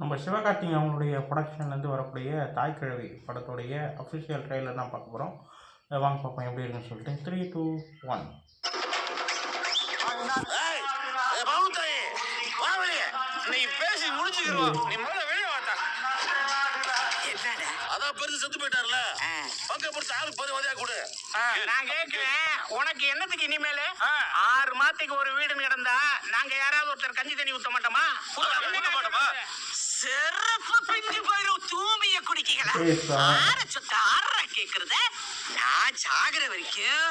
நம்ம சிவகார்த்திகேயன் அவங்களுடைய ப்ரொடக்ஷன்லேருந்து வரக்கூடிய தாய் கிழவி படத்துடைய அஃபிஷியல் ட்ரெய்லர் தான் பார்க்க போகிறோம். வாங்க பார்ப்போம் எப்படி இருக்குன்னு சொல்லிட்டு. 3, 2, 1. பேசி முடிச்சுக்கிறோம். நீ முதல்ல வெளியே வாட்டா. அதான் பெருசு செத்து போயிட்டார்ல, பங்க பொறுத்து ஆளுக்கு 10 வதையா கொடு. நான் கேட்கிறேன், உனக்கு என்னத்துக்கு இனிமேல 6 மாசத்துக்கு ஒரு வீடுன்னு கிடந்தா நாங்க யாராவது ஒருத்தர் கஞ்சி தண்ணி ஊத்த மாட்டோமா? செருப்பு பிஞ்சு போயிரும். தூமிய குடிக்கல ஆற சொத்த ஆற கேக்குறத நான் சாகுற வரைக்கும்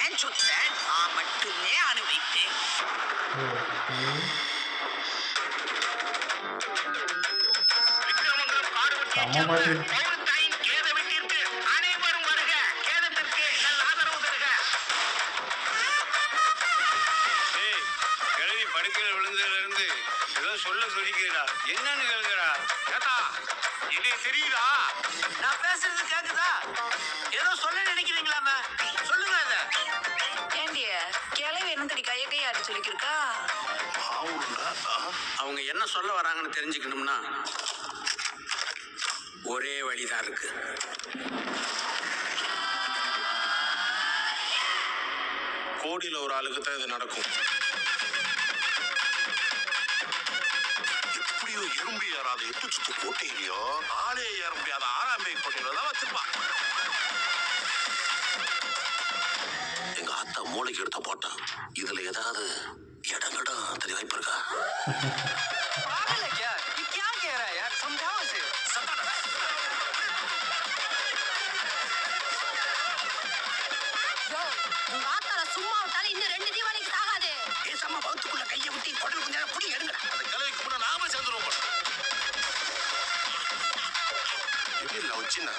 ஏன் சொத்த நான் மட்டுமே அனுபவிப்பேன். படுக்கையில விழுந்ததுல இருந்து ஏதோ சொல்லிக்கிறா. என்னன்னு கேளுங்கடா. கேட்டா இது தெரியுதா? நான் பேசுறது கேக்குதா? ஏதோ சொல்ல நினைக்கிறீங்களாம சொல்லுங்க. அத ஏண்டிய கிளவி என்ன தடி கையாடி சொல்லிக்கிருக்கா. அவங்க என்ன சொல்ல வராங்கன்னு தெரிஞ்சுக்கணும்னா ஒரே வழிதான் இருக்கு. கோடியில ஒரு ஆளுக்கு தான் இது நடக்கும். எப்படியோ இரும்பு ஏறாத 8 சுத்து கோட்டையிலையோ ஆளே ஏற முடியாத 6ஆம் பை கோட்டையில தான் வச்சிருப்பான். எங்க ஆத்தா மூளைக்கு எடுத்த போட்டான். இதுல ஏதாவது இடங்கடா தெரிய வாய்ப்பு இருக்கா? சும்மா விட்டாலும் இன்னும் 2 தீபாவளிக்கு ஆகாது. பேசாம பௌத்துக்குள்ள கையை விட்டு கொடல் கொஞ்சம் புடி எடுங்கடா. அந்த கலைக்கு முன்ன நாம சேர்ந்துருவோம். எப்படி இல்ல வச்சுனா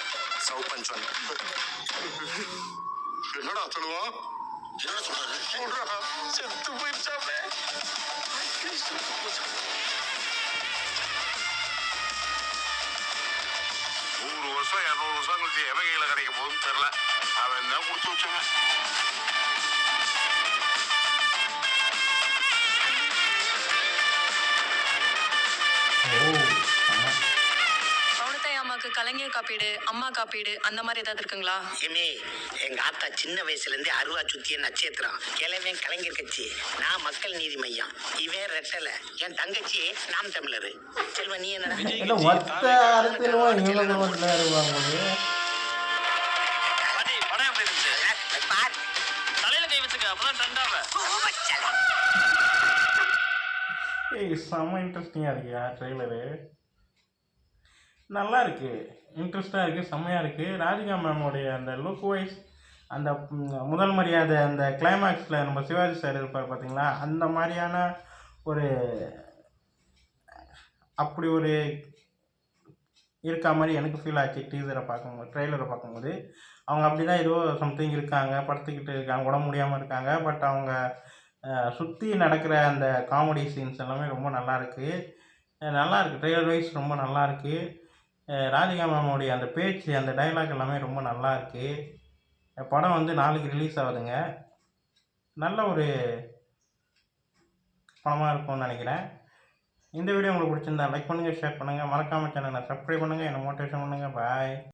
சவு பஞ்சன். என்னடா சொல்லுவோம்? என்ன சொல்றாரு? சொல்றா செத்து போயிடுச்சாமே. 100 வருஷம் 200 வருஷம் கழிச்சு எவன் கையில கிடைக்க போகுதுன்னு தெரியல. அவன் தான் கொடுத்து வச்சாங்க. கலைஞர் காப்பீடு, அம்மா காப்பீடு அந்த மாதிரி ஏதாவது இருக்குங்களா? இனி எங்க ஆத்தா சின்ன வயசுல இருந்து அருவா சுத்திய நட்சத்திரம். கிழவன் கலைஞர் கட்சி, நான் மக்கள் நீதி மையம். இவன் ரெட்டல, என் தங்கச்சி நாம் தமிழர். செல்வ நீ என்ன செம்ம இன்ட்ரெஸ்டிங்காக இருக்கியா ட்ரெய்லரு. நல்லா இருக்குது, இன்ட்ரெஸ்டாக இருக்குது, செம்மையாக இருக்குது. ராதிகா மேமோடைய அந்த லுக் வைஸ், அந்த முதல் மரியாதை அந்த கிளைமேக்ஸில் நம்ம சிவாஜி சார் இருப்பார் பார்த்தீங்களா, அந்த மாதிரியான ஒரு அப்படி ஒரு இருக்கா மாதிரி எனக்கு ஃபீல் ஆச்சு டீசரை பார்க்கும்போது, ட்ரெய்லரை பார்க்கும்போது. அவங்க அப்படி தான் ஏதோ சம்திங் இருக்காங்க, படுத்துக்கிட்டு இருக்காங்க, உடம்பு முடியாமல் இருக்காங்க. பட் அவங்க சுற்றி நடக்கிற அந்த காமெடி சீன்ஸ் எல்லாமே ரொம்ப நல்லாயிருக்கு. ட்ரெய்லர் வைஸ் ரொம்ப நல்லாயிருக்கு. ராதிகா மேமோடைய அந்த பேச்சு, அந்த டைலாக் எல்லாமே ரொம்ப நல்லா இருக்குது. படம் வந்து நாளைக்கு ரிலீஸ் ஆகுதுங்க. நல்ல ஒரு படமாக இருக்கும்னு நினைக்கிறேன். இந்த வீடியோ உங்களுக்கு பிடிச்சிருந்தா லைக் பண்ணுங்கள், ஷேர் பண்ணுங்கள், மறக்காமல் சேனலை சப்ஸ்கிரைப் பண்ணுங்கள், என்னை மோட்டிவேஷன் பண்ணுங்கள். பாய்.